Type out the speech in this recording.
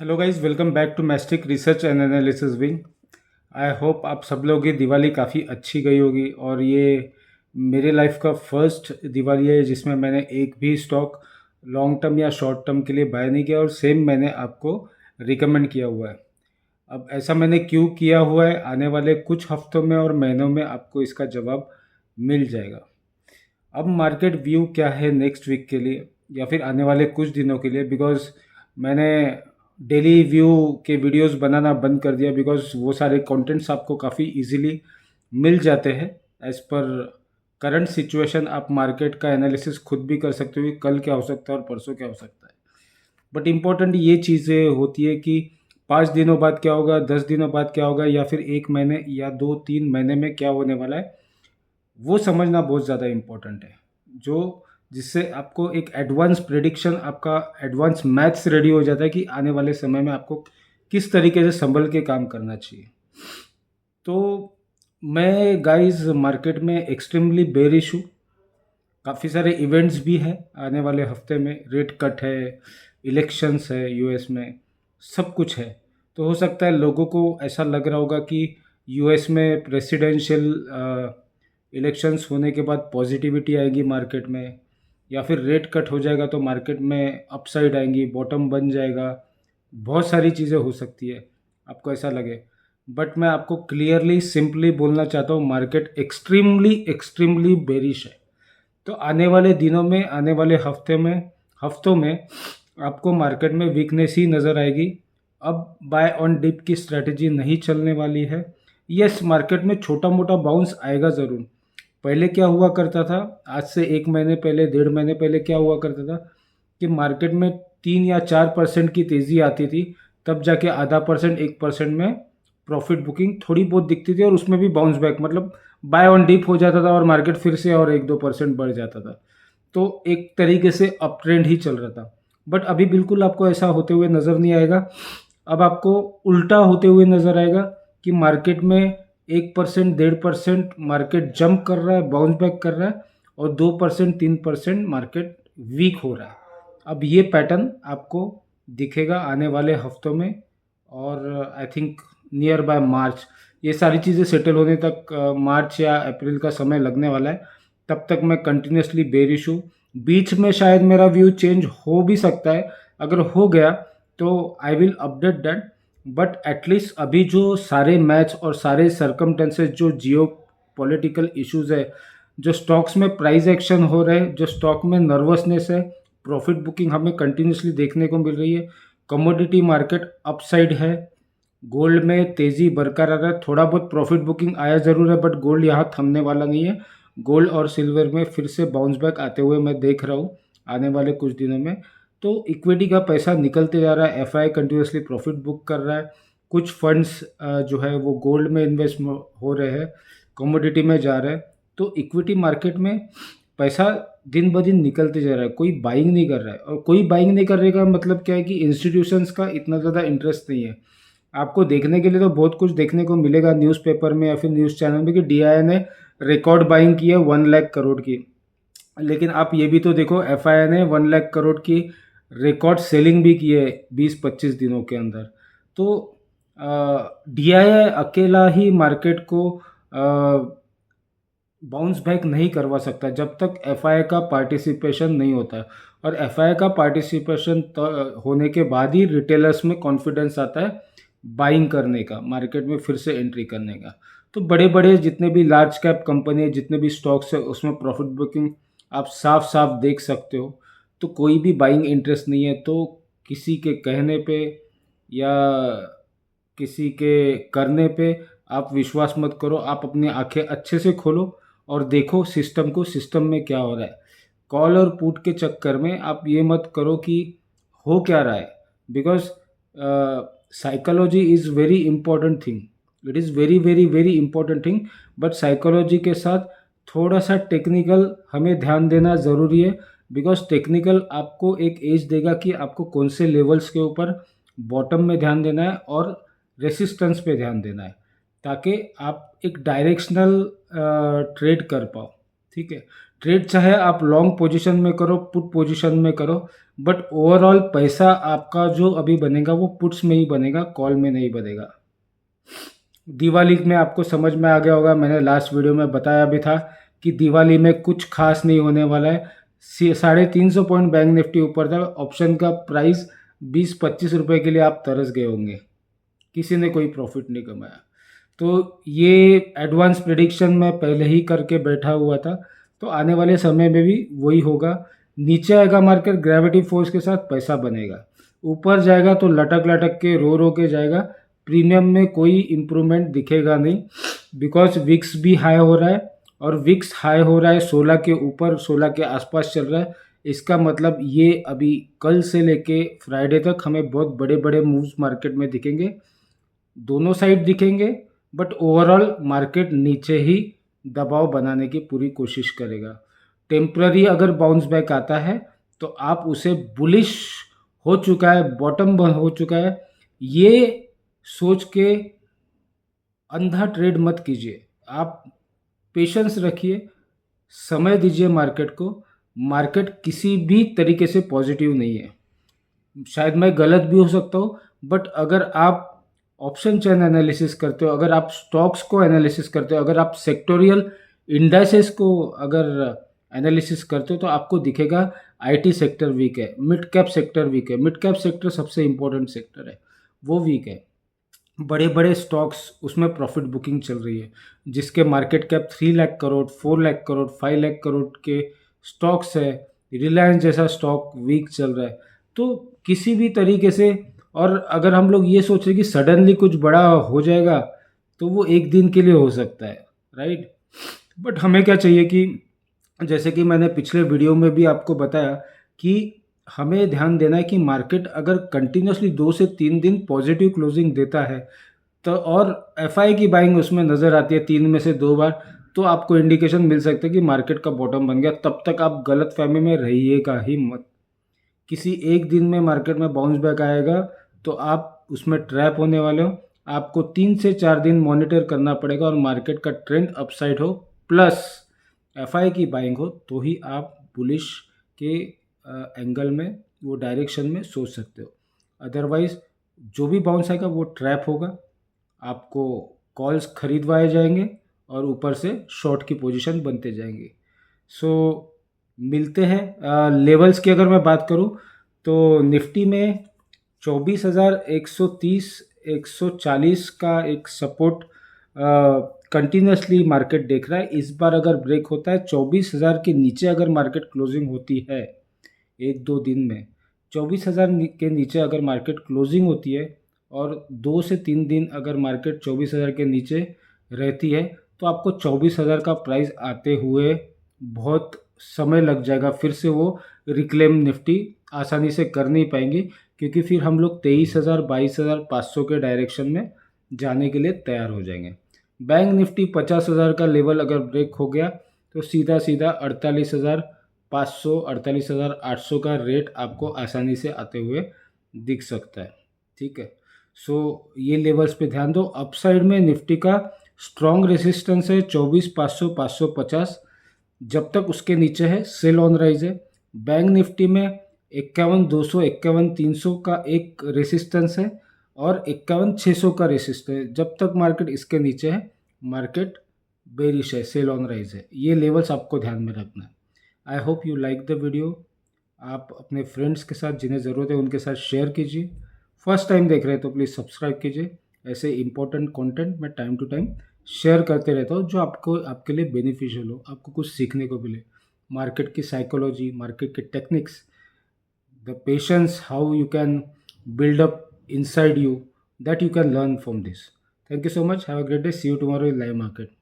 Hello guys, welcome back to Mastic research and analysis wing. I hope आप सब लोगों की दिवाली काफ़ी अच्छी गई होगी। और ये मेरे लाइफ का फर्स्ट दिवाली है जिसमें मैंने एक भी स्टॉक लॉन्ग टर्म या शॉर्ट टर्म के लिए बाय नहीं किया, और सेम मैंने आपको रिकमेंड किया हुआ है। अब ऐसा मैंने क्यों किया हुआ है, आने वाले कुछ हफ्तों में और महीनों में आपको इसका जवाब मिल जाएगा। अब मार्केट व्यू क्या है नेक्स्ट वीक के लिए या फिर आने वाले कुछ दिनों के लिए, बिकॉज मैंने डेली व्यू के वीडियोस बनाना बंद कर दिया, बिकॉज वो सारे कंटेंट्स आपको काफ़ी इजीली मिल जाते हैं। एज पर करंट सिचुएशन आप मार्केट का एनालिसिस खुद भी कर सकते हो कि कल क्या हो सकता है और परसों क्या हो सकता है। बट इम्पोर्टेंट ये चीज़ें होती है कि 5 दिनों बाद क्या होगा, 10 दिनों बाद क्या होगा, या फिर 1 महीने या 2-3 महीने में क्या होने वाला है, वो समझना बहुत ज़्यादा इम्पोर्टेंट है। जो जिससे आपको एक एडवांस प्रेडिक्शन, आपका एडवांस मैथ्स रेडी हो जाता है कि आने वाले समय में आपको किस तरीके से संभल के काम करना चाहिए। तो मैं गाइस मार्केट में एक्सट्रीमली बेरिश हूँ। काफ़ी सारे इवेंट्स भी हैं आने वाले हफ्ते में, रेट कट है, इलेक्शंस है यूएस में, सब कुछ है। तो हो सकता है लोगों को ऐसा लग रहा होगा कि यूएस में प्रेसिडेंशियल इलेक्शंस होने के बाद पॉजिटिविटी आएगी मार्केट में, या फिर रेट कट हो जाएगा तो मार्केट में अपसाइड आएंगी, बॉटम बन जाएगा। बहुत सारी चीज़ें हो सकती है, आपको ऐसा लगे। बट मैं आपको क्लियरली सिंपली बोलना चाहता हूँ, मार्केट एक्सट्रीमली एक्सट्रीमली बेरिश है। तो आने वाले दिनों में, आने वाले हफ्तों में आपको मार्केट में वीकनेस ही नज़र आएगी। अब बाय ऑन डिप की स्ट्रैटेजी नहीं चलने वाली है। यस, मार्केट में छोटा मोटा बाउंस आएगा ज़रूर। पहले क्या हुआ करता था, आज से 1 महीने पहले, 1.5 महीने पहले क्या हुआ करता था कि मार्केट में 3 या 4% की तेज़ी आती थी, तब जाके आधा परसेंट 1% में प्रॉफिट बुकिंग थोड़ी बहुत दिखती थी, और उसमें भी बाउंस बैक, मतलब बाय ऑन डिप हो जाता था और मार्केट फिर से और 1-2% बढ़ जाता था। तो एक तरीके से अप ट्रेंड ही चल रहा था। बट अभी बिल्कुल आपको ऐसा होते हुए नज़र नहीं आएगा। अब आपको उल्टा होते हुए नज़र आएगा कि मार्केट में 1%, 1.5% मार्केट जंप कर रहा है, बाउंस बैक कर रहा है, और 2%, 3% मार्केट वीक हो रहा है। अब ये पैटर्न आपको दिखेगा आने वाले हफ्तों में, और I think near by March ये सारी चीज़ें सेटल होने तक मार्च या अप्रैल का समय लगने वाला है। तब तक मैं कंटिन्यूसली बेरिश हूँ। बीच में शायद मेरा व्यू चेंज हो भी सकता है। अगर हो गया तो I will update that. But at least अभी जो सारे मैच और सारे सरकमटेंसेस, जो जियो पॉलिटिकल इशूज़ है, जो स्टॉक्स में प्राइस एक्शन हो रहे हैं, जो स्टॉक में नर्वसनेस है, प्रॉफिट बुकिंग हमें कंटिन्यूसली देखने को मिल रही है। कमोडिटी मार्केट अपसाइड है, गोल्ड में तेज़ी बरकरार है। थोड़ा बहुत प्रॉफिट बुकिंग आया ज़रूर है, बट गोल्ड यहाँ थमने वाला नहीं है। गोल्ड और सिल्वर में फिर से बाउंस बैक आते हुए मैं देख रहा हूँ आने वाले कुछ दिनों में। तो इक्विटी का पैसा निकलते जा रहा है, एफआई कंटिन्यूसली प्रॉफिट बुक कर रहा है। कुछ फंड्स जो है वो गोल्ड में इन्वेस्ट हो रहे हैं, कमोडिटी में जा रहे हैं। तो इक्विटी मार्केट में पैसा दिन ब दिन निकलते जा रहा है, कोई बाइंग नहीं कर रहा है। और कोई बाइंग नहीं कर रहे का मतलब क्या है कि इंस्टीट्यूशंस का इतना ज़्यादा इंटरेस्ट नहीं है। आपको देखने के लिए तो बहुत कुछ देखने को मिलेगा न्यूज़पेपर में या फिर न्यूज़ चैनल में कि डीआईआई ने रिकॉर्ड बाइंग की है 1 लाख करोड़ की। लेकिन आप ये भी तो देखो, एफआईआई ने 1 लाख करोड़ की रिकॉर्ड सेलिंग भी की है 20-25 दिनों के अंदर। तो डीआईआई अकेला ही मार्केट को बाउंस बैक नहीं करवा सकता जब तक एफआईआई का पार्टिसिपेशन नहीं होता है। और एफआईआई का पार्टिसिपेशन होने के बाद ही रिटेलर्स में कॉन्फिडेंस आता है बाइंग करने का, मार्केट में फिर से एंट्री करने का। तो बड़े बड़े जितने भी लार्ज कैप कंपनी है, जितने भी स्टॉक्स है, उसमें प्रॉफिट बुकिंग आप साफ साफ देख सकते हो। तो कोई भी बाइंग इंटरेस्ट नहीं है। तो किसी के कहने पे या किसी के करने पे आप विश्वास मत करो। आप अपनी आंखें अच्छे से खोलो और देखो सिस्टम को, सिस्टम में क्या हो रहा है। कॉल और पुट के चक्कर में आप ये मत करो कि हो क्या रहा है, because psychology is very important thing. It is very very very important thing. But psychology के साथ थोड़ा सा टेक्निकल हमें ध्यान देना ज़रूरी है, बिकॉज टेक्निकल आपको एक एज देगा कि आपको कौन से लेवल्स के ऊपर बॉटम में ध्यान देना है और रेसिस्टेंस पे ध्यान देना है, ताकि आप एक डायरेक्शनल ट्रेड कर पाओ। ठीक है, ट्रेड चाहे आप लॉन्ग पोजीशन में करो, पुट पोजीशन में करो, बट ओवरऑल पैसा आपका जो अभी बनेगा वो पुट्स में ही बनेगा, कॉल में नहीं बनेगा। दिवाली में आपको समझ में आ गया होगा, मैंने लास्ट वीडियो में बताया भी था कि दिवाली में कुछ खास नहीं होने वाला है। 350 पॉइंट बैंक निफ्टी ऊपर था, ऑप्शन का प्राइस 20-25 रुपये के लिए आप तरस गए होंगे, किसी ने कोई प्रॉफिट नहीं कमाया। तो ये एडवांस प्रिडिक्शन मैं पहले ही करके बैठा हुआ था, तो आने वाले समय में भी वही होगा। नीचे आएगा मार्केट, ग्रेविटी फोर्स के साथ पैसा बनेगा, ऊपर जाएगा तो लटक लटक के रो के जाएगा। प्रीमियम में कोई इम्प्रूवमेंट दिखेगा नहीं, बिकॉज विक्स भी हाई हो रहा है, और विक्स हाई हो रहा है 16 के ऊपर, 16 के आसपास चल रहा है। इसका मतलब ये अभी कल से लेके फ्राइडे तक हमें बहुत बड़े बड़े मूव्स मार्केट में दिखेंगे, दोनों साइड दिखेंगे। बट ओवरऑल मार्केट नीचे ही दबाव बनाने की पूरी कोशिश करेगा। टेम्प्ररी अगर बाउंस बैक आता है तो आप उसे बुलिश हो चुका है, बॉटम हो चुका है, ये सोच के अंधा ट्रेड मत कीजिए। आप पेशेंस रखिए, समय दीजिए मार्केट को। मार्केट किसी भी तरीके से पॉजिटिव नहीं है, शायद मैं गलत भी हो सकता हूँ, बट अगर आप ऑप्शन चेन एनालिसिस करते हो, अगर आप स्टॉक्स को एनालिसिस करते हो, अगर आप सेक्टोरियल इंडाइसेस को अगर एनालिसिस करते हो, तो आपको दिखेगा आईटी सेक्टर वीक है, मिड कैप सेक्टर वीक है। मिड कैप सेक्टर सबसे इंपॉर्टेंट सेक्टर है, वो वीक है। बड़े बड़े स्टॉक्स उसमें प्रॉफिट बुकिंग चल रही है, जिसके मार्केट कैप 3 लाख करोड़, 4 लाख करोड़, 5 लाख करोड़ के स्टॉक्स है। रिलायंस जैसा स्टॉक वीक चल रहा है। तो किसी भी तरीके से, और अगर हम लोग ये सोच रहे कि सडनली कुछ बड़ा हो जाएगा, तो वो एक दिन के लिए हो सकता है, राइट। बट हमें क्या चाहिए कि जैसे कि मैंने पिछले वीडियो में भी आपको बताया कि हमें ध्यान देना है कि मार्केट अगर कंटिन्यूसली 2 से 3 दिन पॉजिटिव क्लोजिंग देता है, तो और एफआई की बाइंग उसमें नज़र आती है 3 में से 2 बार, तो आपको इंडिकेशन मिल सकता है कि मार्केट का बॉटम बन गया। तब तक आप गलत फहमी में रहिएगा ही मत। किसी एक दिन में मार्केट में बाउंस बैक आएगा तो आप उसमें ट्रैप होने वाले हो। आपको 3 से 4 दिन मॉनिटर करना पड़ेगा, और मार्केट का ट्रेंड अपसाइड हो प्लस एफआई की बाइंग हो, तो ही आप बुलिश के एंगल में, वो डायरेक्शन में सोच सकते हो। अदरवाइज जो भी बाउंस आएगा वो ट्रैप होगा, आपको कॉल्स खरीदवाए जाएंगे और ऊपर से शॉर्ट की पोजीशन बनते जाएंगे। सो मिलते हैं। लेवल्स की अगर मैं बात करूं तो निफ्टी में 24,130 140 का एक सपोर्ट कंटिन्यूसली मार्केट देख रहा है। इस बार अगर ब्रेक होता है 24,000 के नीचे, अगर मार्केट क्लोजिंग होती है 1-2 दिन में, 24,000 के नीचे अगर मार्केट क्लोजिंग होती है, और 2 से 3 दिन अगर मार्केट 24,000 के नीचे रहती है, तो आपको 24,000 का प्राइस आते हुए बहुत समय लग जाएगा। फिर से वो रिक्लेम निफ्टी आसानी से कर नहीं पाएंगी, क्योंकि फिर हम लोग 23,000 22,500 के डायरेक्शन में जाने के लिए तैयार हो जाएंगे। बैंक निफ्टी 50,000 का लेवल अगर ब्रेक हो गया तो सीधा सीधा 48,500 48,800 का रेट आपको आसानी से आते हुए दिख सकता है, ठीक है। सो ये लेवल्स पे ध्यान दो। अपसाइड में निफ्टी का स्ट्रॉन्ग रेसिस्टेंस है 24,500 550, जब तक उसके नीचे है सेल ऑन राइज है। बैंक निफ्टी में 51,200 51,300 का एक रेसिस्टेंस है, और 51,600 का रेसिस्टेंस है। जब तक मार्केट इसके नीचे है, मार्केट बेरिश है, सेल ऑन राइज है। ये लेवल्स आपको ध्यान में रखना है। I hope you like the video. आप अपने फ्रेंड्स के साथ, जिन्हें ज़रूरत है उनके साथ शेयर कीजिए। फर्स्ट टाइम देख रहे हैं तो प्लीज़ सब्सक्राइब कीजिए। ऐसे इंपॉर्टेंट कंटेंट मैं टाइम टू टाइम शेयर करते रहता हूँ, जो आपको आपके लिए बेनिफिशियल हो, आपको कुछ सीखने को मिले। मार्केट की साइकोलॉजी, मार्केट के techniques, the patience how you can build up inside you, that you can learn from this. Thank you so much. Have a great day. See you tomorrow in live market.